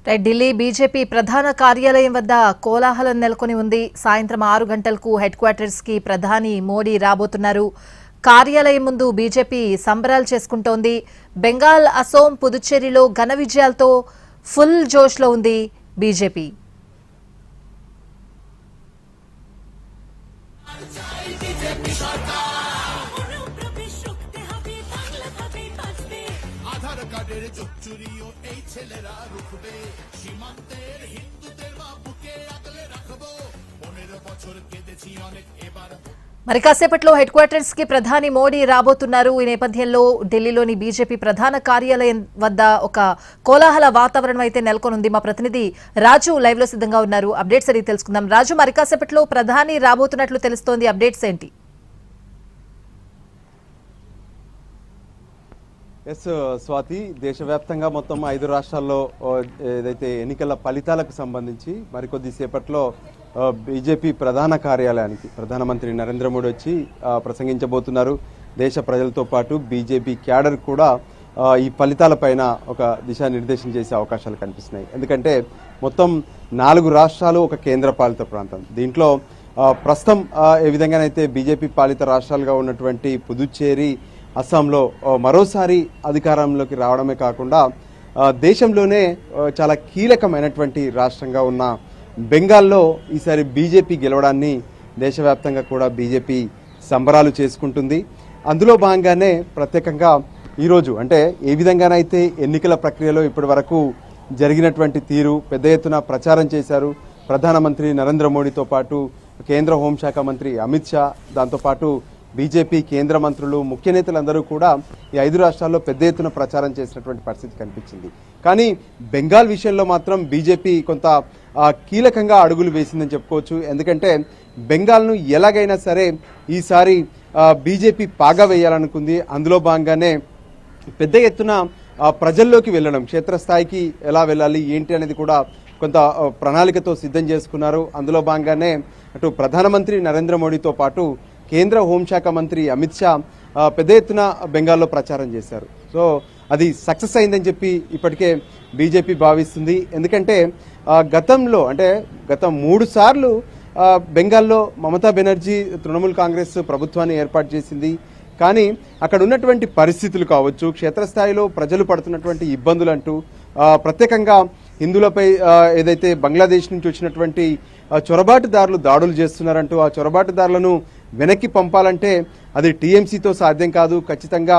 Delhi BJP ప్రధాన కార్యాలయం వద్ద కోలాహలం నెలకొని ఉంది. సాయంత్రం 6 గంటలకు హెడ్ క్వార్టర్స్ కి ప్రధాని మోడీ రాబోతున్నారు. కార్యాలయం ముందు బీజేపీ సంబరాలు చేసుకుంటోంది. బెంగాల్, అసోం, పుదుచ్చేరిలో ఘన విజయాలతో ఫుల్ జోష్లో ఉంది బీజేపీ. మరి కాసేపట్లో హెడ్ క్వార్టర్స్ కి ప్రధాని మోడీ రాబోతున్నారు. ఈ నేపథ్యంలో ఢిల్లీలోని బీజేపీ ప్రధాన కార్యాలయం వద్ద ఒక కోలాహల వాతావరణం అయితే నెలకొనుంది. మా ప్రతినిధి రాజు లైవ్ లో సిద్ధంగా ఉన్నారు. అప్డేట్స్ అడిగి తెలుసుకుందాం. రాజు, మరి కాసేపట్లో ప్రధాని రాబోతున్నట్లు తెలుస్తోంది. అప్డేట్స్ ఏంటి? ఎస్ స్వాతి, దేశవ్యాప్తంగా మొత్తం 5 రాష్ట్రాల్లో ఏదైతే ఎన్నికల ఫలితాలకు సంబంధించి మరికొద్ది సేపట్లో బీజేపీ ప్రధాన కార్యాలయానికి ప్రధానమంత్రి నరేంద్ర మోడీ వచ్చి ప్రసంగించబోతున్నారు. దేశ ప్రజలతో పాటు బీజేపీ క్యాడర్ కూడా ఈ ఫలితాలపైన ఒక దిశానిర్దేశం చేసే అవకాశాలు కనిపిస్తున్నాయి. ఎందుకంటే మొత్తం 4 రాష్ట్రాలు ఒక కేంద్రపాలిత ప్రాంతం. దీంట్లో ప్రస్తుతం ఏ విధంగానైతే బీజేపీ పాలిత రాష్ట్రాలుగా ఉన్నటువంటి పుదుచ్చేరి, అస్సాంలో మరోసారి అధికారంలోకి రావడమే కాకుండా దేశంలోనే చాలా కీలకమైనటువంటి రాష్ట్రంగా ఉన్న బెంగాల్లో ఈసారి బీజేపీ గెలవడాన్ని దేశవ్యాప్తంగా కూడా బీజేపీ సంబరాలు చేసుకుంటుంది. అందులో భాగంగానే ప్రత్యేకంగా ఈరోజు అంటే ఏ విధంగానైతే ఎన్నికల ప్రక్రియలో ఇప్పటి వరకు జరిగినటువంటి తీరు పెద్ద ఎత్తున ప్రచారం చేశారు ప్రధానమంత్రి నరేంద్ర మోడీతో పాటు కేంద్ర హోంశాఖ మంత్రి అమిత్ షా, దాంతోపాటు బీజేపీ కేంద్ర మంత్రులు, ముఖ్య నేతలందరూ కూడా ఈ 5 రాష్ట్రాల్లో పెద్ద ఎత్తున ప్రచారం చేసినటువంటి పరిస్థితి కనిపించింది. కానీ బెంగాల్ విషయంలో మాత్రం బీజేపీ కొంత కీలకంగా అడుగులు వేసిందని చెప్పుకోవచ్చు. ఎందుకంటే బెంగాల్ను ఎలాగైనా సరే ఈసారి బీజేపీ పాగా వేయాలనుకుంది. అందులో భాగంగానే పెద్ద ఎత్తున ప్రజల్లోకి వెళ్ళడం, క్షేత్రస్థాయికి ఎలా వెళ్ళాలి ఏంటి అనేది కూడా కొంత ప్రణాళికతో సిద్ధం చేసుకున్నారు. అందులో భాగంగానే అటు ప్రధానమంత్రి నరేంద్ర మోడీతో పాటు కేంద్ర హోంశాఖ మంత్రి అమిత్ షా పెద్ద ఎత్తున బెంగాల్లో ప్రచారం చేశారు. సో అది సక్సెస్ అయిందని చెప్పి ఇప్పటికే బీజేపీ భావిస్తుంది. ఎందుకంటే గతంలో అంటే గత 3 సార్లు బెంగాల్లో మమతా బెనర్జీ తృణమూల్ కాంగ్రెస్ ప్రభుత్వాన్ని ఏర్పాటు చేసింది. కానీ అక్కడ ఉన్నటువంటి పరిస్థితులు కావచ్చు, క్షేత్రస్థాయిలో ప్రజలు పడుతున్నటువంటి ఇబ్బందులు అంటూ ప్రత్యేకంగా హిందువులపై ఏదైతే బంగ్లాదేశ్ నుంచి వచ్చినటువంటి చొరబాటుదారులు దాడులు చేస్తున్నారంటూ ఆ చొరబాటుదారులను వెనక్కి పంపాలంటే అది టీఎంసీతో సాధ్యం కాదు, ఖచ్చితంగా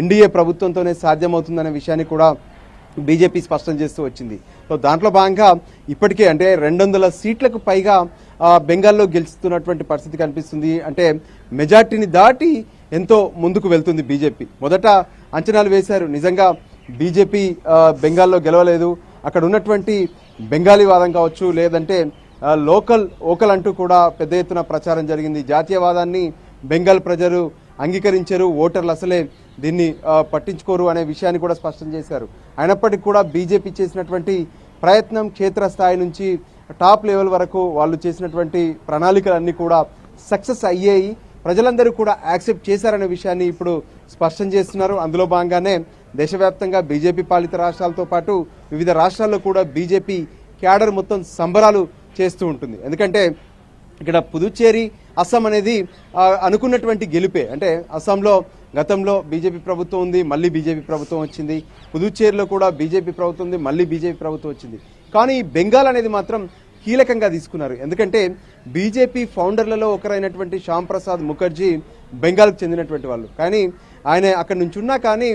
ఎన్డీఏ ప్రభుత్వంతోనే సాధ్యమవుతుందనే విషయాన్ని కూడా బీజేపీ స్పష్టం చేస్తూ వచ్చింది. సో దాంట్లో భాగంగా ఇప్పటికే అంటే 200 సీట్లకు పైగా బెంగాల్లో గెలుస్తున్నటువంటి పరిస్థితి కనిపిస్తుంది. అంటే మెజార్టీని దాటి ఎంతో ముందుకు వెళ్తుంది బీజేపీ. మొదట అంచనాలు వేశారు, నిజంగా బీజేపీ బెంగాల్లో గెలవలేదు, అక్కడ ఉన్నటువంటి బెంగాలీ వాదం కావచ్చు, లేదంటే ఓకల్ అంటూ కూడా పెద్ద ఎత్తున ప్రచారం జరిగింది. జాతీయవాదాన్ని బెంగాల్ ప్రజలు అంగీకరించారు, ఓటర్లు అసలే దీన్ని పట్టించుకోరు అనే విషయాన్ని కూడా స్పష్టం చేశారు. అయినప్పటికీ కూడా బీజేపీ చేసినటువంటి ప్రయత్నం క్షేత్రస్థాయి నుంచి టాప్ లెవెల్ వరకు వాళ్ళు చేసినటువంటి ప్రణాళికలన్నీ కూడా సక్సెస్ అయ్యాయి, ప్రజలందరూ కూడా యాక్సెప్ట్ చేశారనే విషయాన్ని ఇప్పుడు స్పష్టం చేస్తున్నారు. అందులో భాగంగానే దేశవ్యాప్తంగా బీజేపీ పాలిత రాష్ట్రాలతో పాటు వివిధ రాష్ట్రాల్లో కూడా బీజేపీ క్యాడర్ మొత్తం సంబరాలు చేస్తూ ఉంటుంది. ఎందుకంటే ఇక్కడ పుదుచ్చేరి, అస్సాం అనేది అనుకున్నటువంటి గెలుపే. అంటే అస్సాంలో గతంలో బీజేపీ ప్రభుత్వం ఉంది, మళ్ళీ బీజేపీ ప్రభుత్వం వచ్చింది. పుదుచ్చేరిలో కూడా బీజేపీ ప్రభుత్వం ఉంది, మళ్ళీ బీజేపీ ప్రభుత్వం వచ్చింది. కానీ బెంగాల్ అనేది మాత్రం కీలకంగా తీసుకున్నారు. ఎందుకంటే బీజేపీ ఫౌండర్లలో ఒకరైనటువంటి శ్యామ్ ప్రసాద్ ముఖర్జీ బెంగాల్కు చెందినటువంటి వాళ్ళు. కానీ ఆయన అక్కడి నుంచి ఉన్నా కానీ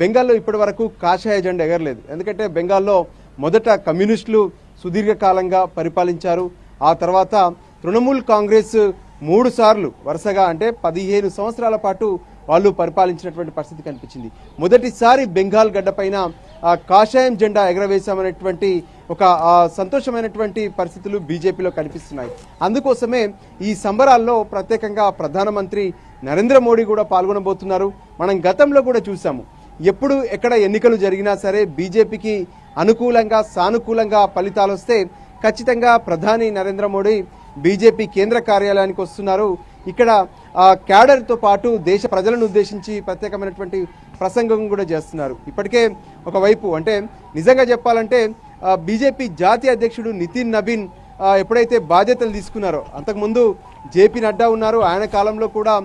బెంగాల్లో ఇప్పటి వరకు కాషాయ జెండా ఎగరలేదు. ఎందుకంటే బెంగాల్లో మొదట కమ్యూనిస్టులు సుదీర్ఘకాలంగా పరిపాలించారు. ఆ తర్వాత తృణమూల్ కాంగ్రెస్ 3 సార్లు వరుసగా అంటే 15 సంవత్సరాల పాటు వాళ్ళు పరిపాలించినటువంటి పరిస్థితి కనిపించింది. మొదటిసారి బెంగాల్ గడ్డపైన కాషాయం జెండా ఎగరవేశామనేటువంటి ఒక సంతోషమైనటువంటి పరిస్థితులు బీజేపీలో కనిపిస్తున్నాయి. అందుకోసమే ఈ సంబరాల్లో ప్రత్యేకంగా ప్రధానమంత్రి నరేంద్ర మోడీ కూడా పాల్గొనబోతున్నారు. మనం గతంలో కూడా చూసాము, ఎప్పుడు ఎక్కడ ఎన్నికలు జరిగినా సరే బీజేపీకి అనుకూలంగా సానుకూలంగా ఫలితాలు వస్తే ఖచ్చితంగా ప్రధాని నరేంద్ర మోడీ బీజేపీ కేంద్ర కార్యాలయానికి వస్తున్నారు. ఇక్కడ క్యాడర్తో పాటు దేశ ప్రజలను ఉద్దేశించి ప్రత్యేకమైనటువంటి ప్రసంగం కూడా చేస్తున్నారు. ఇప్పటికే ఒకవైపు అంటే నిజంగా చెప్పాలంటే బీజేపీ జాతీయ అధ్యక్షుడు నితిన్ నబీన్ ఎప్పుడైతే బాధ్యతలు తీసుకున్నారో, అంతకుముందు జేపీ నడ్డా ఉన్నారు, ఆయన కాలంలో కూడా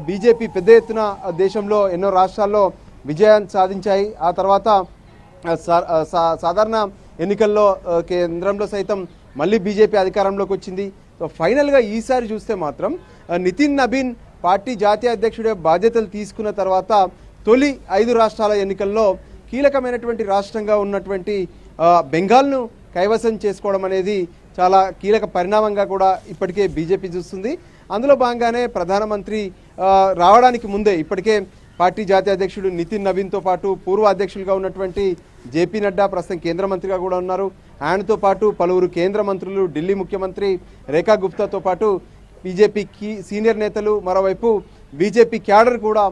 బీజేపీ పెద్ద ఎత్తున దేశంలో ఎన్నో రాష్ట్రాల్లో విజయాన్ని సాధించాయి. ఆ తర్వాత సాధారణ ఎన్నికల్లో కేంద్రంలో సైతం మళ్ళీ బీజేపీ అధికారంలోకి వచ్చింది. సో ఫైనల్గా ఈసారి చూస్తే మాత్రం నితిన్ నబీన్ పార్టీ జాతీయ అధ్యక్షుడే బాధ్యతలు తీసుకున్న తర్వాత తొలి 5 రాష్ట్రాల ఎన్నికల్లో కీలకమైనటువంటి రాష్ట్రంగా ఉన్నటువంటి బెంగాల్ను కైవసం చేసుకోవడం అనేది చాలా కీలక పరిణామంగా కూడా ఇప్పటికే బీజేపీ చూస్తుంది. అందులో భాగంగానే ప్రధానమంత్రి రావడానికి ముందే ఇప్పటికే పార్టీ జాతీయ అధ్యక్షుడు నితిన్ నబీన్తో పాటు పూర్వ అధ్యక్షులుగా ఉన్నటువంటి జేపీ నడ్డా ప్రస్తుతం కేంద్ర మంత్రిగా కూడా ఉన్నారు. ఆయనతో పాటు పలువురు కేంద్ర మంత్రులు, ఢిల్లీ ముఖ్యమంత్రి రేఖా గుప్తాతో పాటు బీజేపీ సీనియర్ నేతలు, మరోవైపు బీజేపీ క్యాడర్ కూడా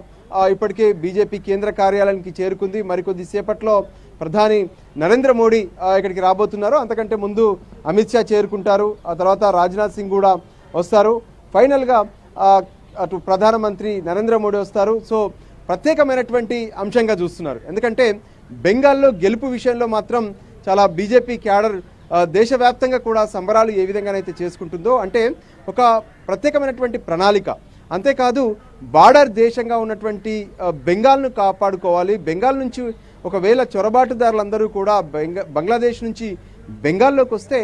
ఇప్పటికే బీజేపీ కేంద్ర కార్యాలయానికి చేరుకుంది. మరికొద్ది సేపట్లో ప్రధాని నరేంద్ర మోడీ ఇక్కడికి రాబోతున్నారు. అంతకంటే ముందు అమిత్ షా చేరుకుంటారు. ఆ తర్వాత రాజ్నాథ్ సింగ్ కూడా వస్తారు. ఫైనల్గా అటు ప్రధానమంత్రి నరేంద్ర మోడీ వస్తారు. సో ప్రత్యేకమైనటువంటి అంశంగా చూస్తున్నారు. ఎందుకంటే బెంగాల్లో గెలుపు విషయంలో మాత్రం చాలా బీజేపీ క్యాడర్ దేశవ్యాప్తంగా కూడా సంబరాలు ఏ విధంగానైతే చేసుకుంటుందో, అంటే ఒక ప్రత్యేకమైనటువంటి ప్రణాళిక. అంతేకాదు బార్డర్ దేశంగా ఉన్నటువంటి బెంగాల్ను కాపాడుకోవాలి. బెంగాల్ నుంచి ఒకవేళ చొరబాటుదారులందరూ కూడా బంగ్లాదేశ్ నుంచి బెంగాల్లోకి వస్తే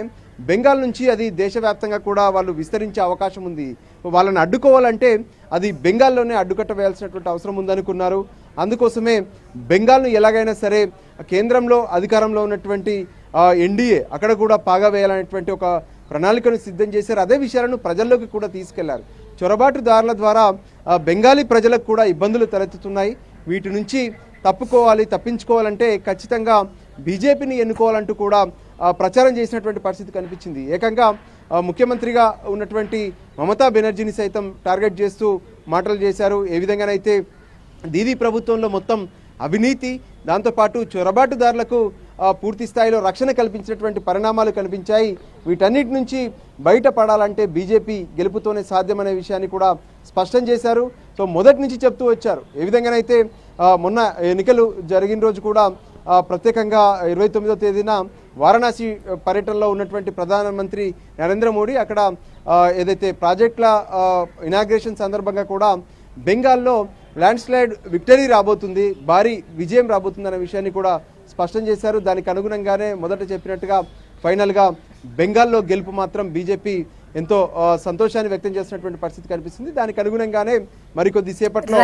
బెంగాల్ నుంచి అది దేశవ్యాప్తంగా కూడా వాళ్ళు విస్తరించే అవకాశం ఉంది. వాళ్ళని అడ్డుకోవాలంటే అది బెంగాల్లోనే అడ్డుకట్ట వేయాల్సినటువంటి అవసరం ఉందనుకున్నారు. అందుకోసమే బెంగాల్ను ఎలాగైనా సరే కేంద్రంలో అధికారంలో ఉన్నటువంటి ఎన్డీఏ అక్కడ కూడా పాగా వేయాలనేటువంటి ఒక ప్రణాళికను సిద్ధం చేశారు. అదే విషయాలను ప్రజల్లోకి కూడా తీసుకెళ్లారు. చొరబాటుదారుల ద్వారా బెంగాలీ ప్రజలకు కూడా ఇబ్బందులు తలెత్తుతున్నాయి. వీటి నుంచి తప్పించుకోవాలంటే ఖచ్చితంగా బీజేపీని ఎన్నుకోవాలంటూ కూడా ప్రచారం చేసినటువంటి పరిస్థితి కనిపించింది. ఏకంగా ముఖ్యమంత్రిగా ఉన్నటువంటి మమతా బెనర్జీని సైతం టార్గెట్ చేస్తూ మాటలు చేశారు. ఏ విధంగానైతే దీదీ ప్రభుత్వంలో మొత్తం అవినీతి, దాంతోపాటు చొరబాటుదారులకు పూర్తి స్థాయిలో రక్షణ కల్పించినటువంటి పరిణామాలు కనిపించాయి. వీటన్నిటి నుంచి బయటపడాలంటే బీజేపీ గెలుపుతోనే సాధ్యమనే విషయాన్ని కూడా స్పష్టం చేశారు. సో మొదటి నుంచి చెప్తూ వచ్చారు. ఏ విధంగానైతే మొన్న ఎన్నికలు జరిగిన రోజు కూడా ప్రత్యేకంగా 29వ తేదీన వారణాసి పర్యటనలో ఉన్నటువంటి ప్రధానమంత్రి నరేంద్ర మోడీ అక్కడ ఏదైతే ప్రాజెక్టుల ఇనాగ్రేషన్ సందర్భంగా కూడా బెంగాల్లో ల్యాండ్ స్లైడ్ విక్టరీ రాబోతుంది, భారీ విజయం రాబోతుంది అనే విషయాన్ని కూడా స్పష్టం చేశారు. దానికి అనుగుణంగానే మొదట చెప్పినట్టుగా ఫైనల్గా బెంగాల్లో గెలుపు మాత్రం బీజేపీ ఎంతో సంతోషాన్ని వ్యక్తం చేసినటువంటి పరిస్థితి కనిపిస్తుంది. దానికి అనుగుణంగానే మరికొద్ది సేపట్లో